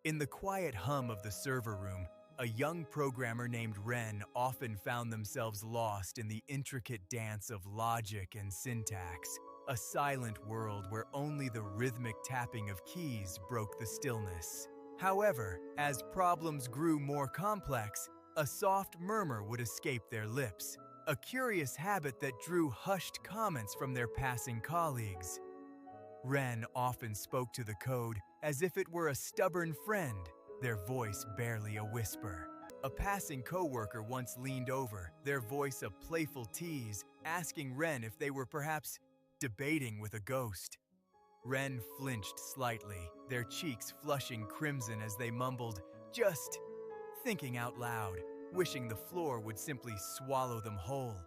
In the quiet hum of the server room, a young programmer named Wren often found themselves lost in the intricate dance of logic and syntax, a silent world where only the rhythmic tapping of keys broke the stillness. However, as problems grew more complex, a soft murmur would escape their lips, a curious habit that drew hushed comments from their passing colleagues. Wren often spoke to the code as if it were a stubborn friend, their voice barely a whisper. A passing coworker once leaned over, their voice a playful tease, asking Wren if they were perhaps debating with a ghost. Wren flinched slightly, their cheeks flushing crimson as they mumbled, "Just thinking out loud," wishing the floor would simply swallow them whole.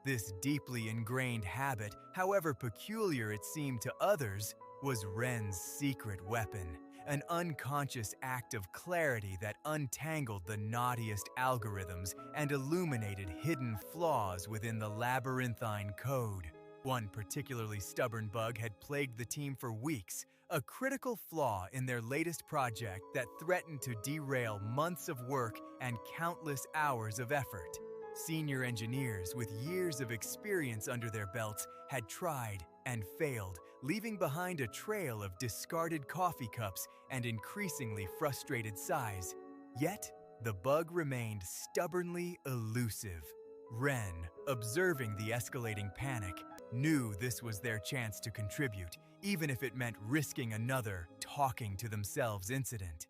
This deeply ingrained habit, however peculiar it seemed to others, was Wren's secret weapon, an unconscious act of clarity that untangled the naughtiest algorithms and illuminated hidden flaws within the labyrinthine code. One particularly stubborn bug had plagued the team for weeks, a critical flaw in their latest project that threatened to derail months of work and countless hours of effort. Senior engineers with years of experience under their belts had tried and failed, leaving behind a trail of discarded coffee cups and increasingly frustrated sighs. Yet, the bug remained stubbornly elusive. Wren, observing the escalating panic, knew this was their chance to contribute, even if it meant risking another talking to themselves incident.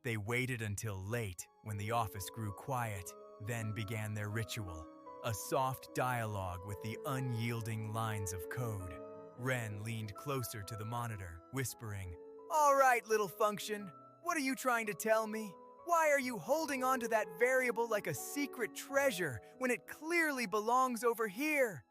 They waited until late, when the office grew quiet, then began their ritual, a soft dialogue with the unyielding lines of code. Wren leaned closer to the monitor, whispering, "All right, little function, what are you trying to tell me? Why are you holding on to that variable like a secret treasure when it clearly belongs over here?"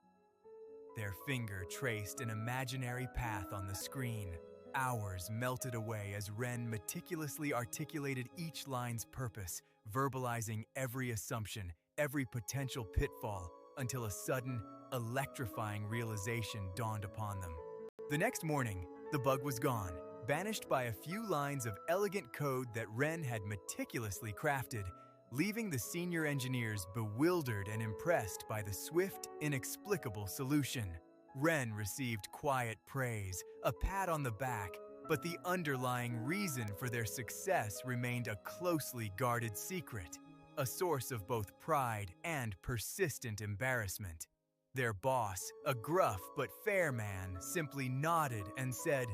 Their finger traced an imaginary path on the screen. Hours melted away as Wren meticulously articulated each line's purpose, verbalizing every assumption, every potential pitfall, until a sudden, electrifying realization dawned upon them. The next morning, the bug was gone, banished by a few lines of elegant code that Wren had meticulously crafted, leaving the senior engineers bewildered and impressed by the swift, inexplicable solution. Wren received quiet praise, a pat on the back, but the underlying reason for their success remained a closely guarded secret, a source of both pride and persistent embarrassment. Their boss, a gruff but fair man, simply nodded and said,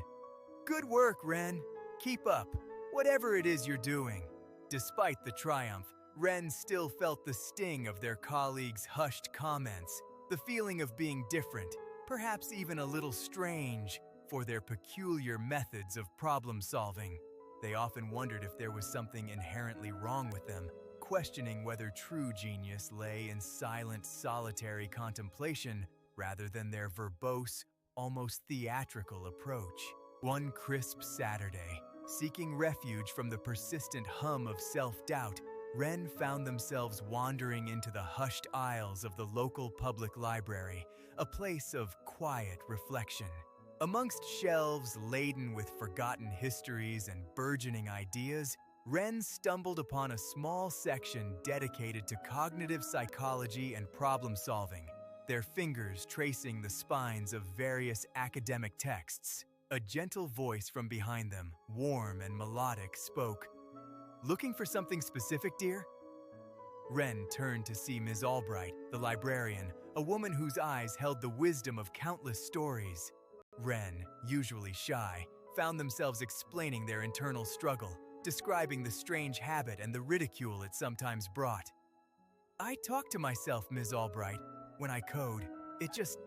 "Good work, Wren. Keep up, whatever it is you're doing." Despite the triumph, Wren still felt the sting of their colleagues' hushed comments, the feeling of being different, perhaps even a little strange, for their peculiar methods of problem-solving. They often wondered if there was something inherently wrong with them, questioning whether true genius lay in silent, solitary contemplation rather than their verbose, almost theatrical approach. One crisp Saturday, seeking refuge from the persistent hum of self-doubt, Wren found themselves wandering into the hushed aisles of the local public library, a place of quiet reflection. Amongst shelves laden with forgotten histories and burgeoning ideas, Wren stumbled upon a small section dedicated to cognitive psychology and problem-solving, their fingers tracing the spines of various academic texts. A gentle voice from behind them, warm and melodic, spoke, "Looking for something specific, dear?" Wren turned to see Ms. Albright, the librarian, a woman whose eyes held the wisdom of countless stories. Wren, usually shy, found themselves explaining their internal struggle, describing the strange habit and the ridicule it sometimes brought. "I talk to myself, Ms. Albright, when I code. It just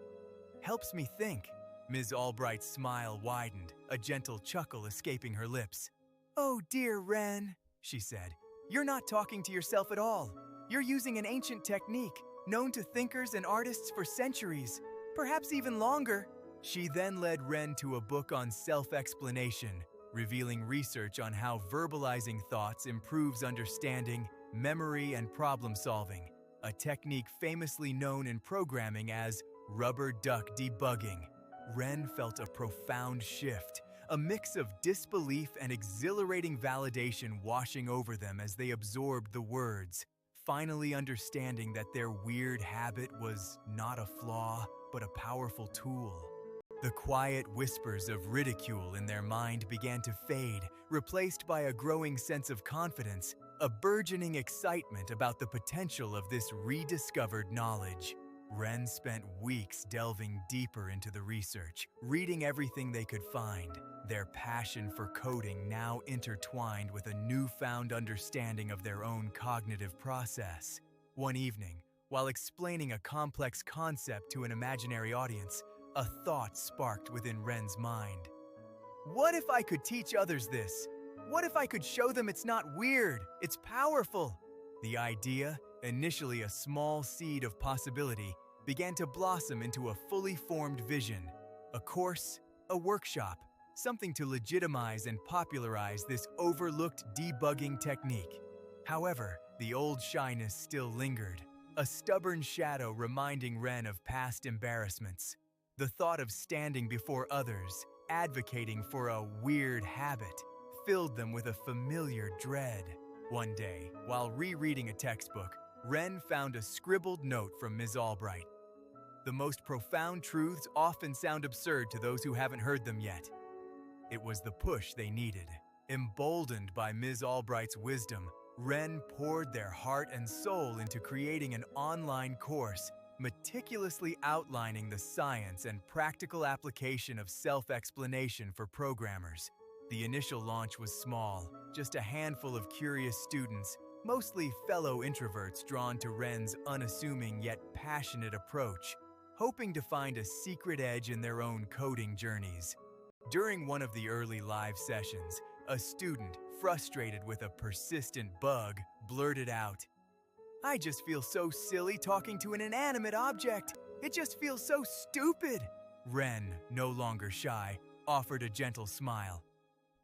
helps me think." Ms. Albright's smile widened, a gentle chuckle escaping her lips. "Oh dear, Wren," she said, "you're not talking to yourself at all. You're using an ancient technique, known to thinkers and artists for centuries, perhaps even longer." She then led Wren to a book on self-explanation, revealing research on how verbalizing thoughts improves understanding, memory, and problem-solving, a technique famously known in programming as rubber duck debugging. Wren felt a profound shift, a mix of disbelief and exhilarating validation washing over them as they absorbed the words, finally understanding that their weird habit was not a flaw, but a powerful tool. The quiet whispers of ridicule in their mind began to fade, replaced by a growing sense of confidence, a burgeoning excitement about the potential of this rediscovered knowledge. Wren spent weeks delving deeper into the research, reading everything they could find, their passion for coding now intertwined with a newfound understanding of their own cognitive process. One evening, while explaining a complex concept to an imaginary audience, a thought sparked within Wren's mind. What if I could teach others this? What if I could show them it's not weird, it's powerful? The idea, initially a small seed of possibility, began to blossom into a fully formed vision. A course, a workshop, something to legitimize and popularize this overlooked debugging technique. However, the old shyness still lingered, a stubborn shadow reminding Wren of past embarrassments. The thought of standing before others, advocating for a weird habit, filled them with a familiar dread. One day, while rereading a textbook, Wren found a scribbled note from Ms. Albright. The most profound truths often sound absurd to those who haven't heard them yet. It was the push they needed. Emboldened by Ms. Albright's wisdom, Wren poured their heart and soul into creating an online course, meticulously outlining the science and practical application of self-explanation for programmers. The initial launch was small, just a handful of curious students, mostly fellow introverts drawn to Wren's unassuming yet passionate approach, hoping to find a secret edge in their own coding journeys. During one of the early live sessions, a student, frustrated with a persistent bug, blurted out, "I just feel so silly talking to an inanimate object. It just feels so stupid." Wren, no longer shy, offered a gentle smile.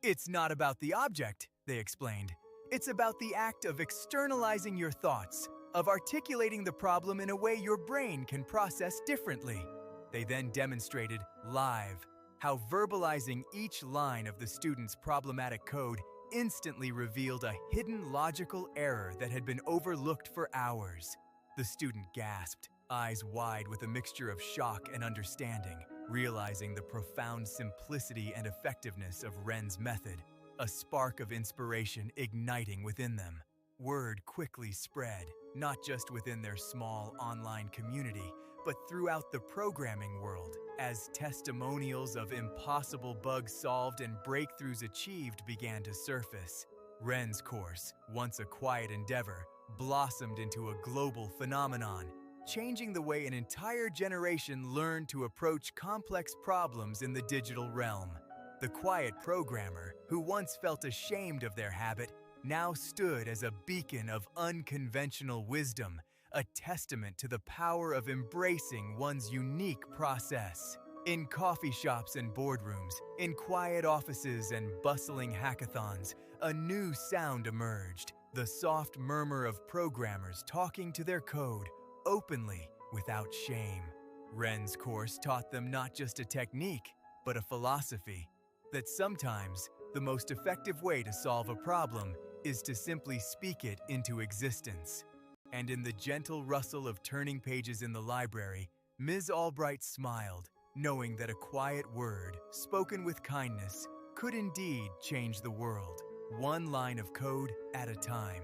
"It's not about the object," they explained. "It's about the act of externalizing your thoughts, of articulating the problem in a way your brain can process differently." They then demonstrated, live, how verbalizing each line of the student's problematic code instantly revealed a hidden logical error that had been overlooked for hours. The student gasped, eyes wide with a mixture of shock and understanding, realizing the profound simplicity and effectiveness of Wren's method, a spark of inspiration igniting within them. Word quickly spread, not just within their small online community, but throughout the programming world, as testimonials of impossible bugs solved and breakthroughs achieved began to surface. Wren's course, once a quiet endeavor, blossomed into a global phenomenon, changing the way an entire generation learned to approach complex problems in the digital realm. The quiet programmer, who once felt ashamed of their habit, now stood as a beacon of unconventional wisdom, a testament to the power of embracing one's unique process. In coffee shops and boardrooms, in quiet offices and bustling hackathons, a new sound emerged, the soft murmur of programmers talking to their code, openly, without shame. Wren's course taught them not just a technique, but a philosophy, that sometimes the most effective way to solve a problem is to simply speak it into existence. And in the gentle rustle of turning pages in the library, Ms. Albright smiled, knowing that a quiet word, spoken with kindness, could indeed change the world, one line of code at a time.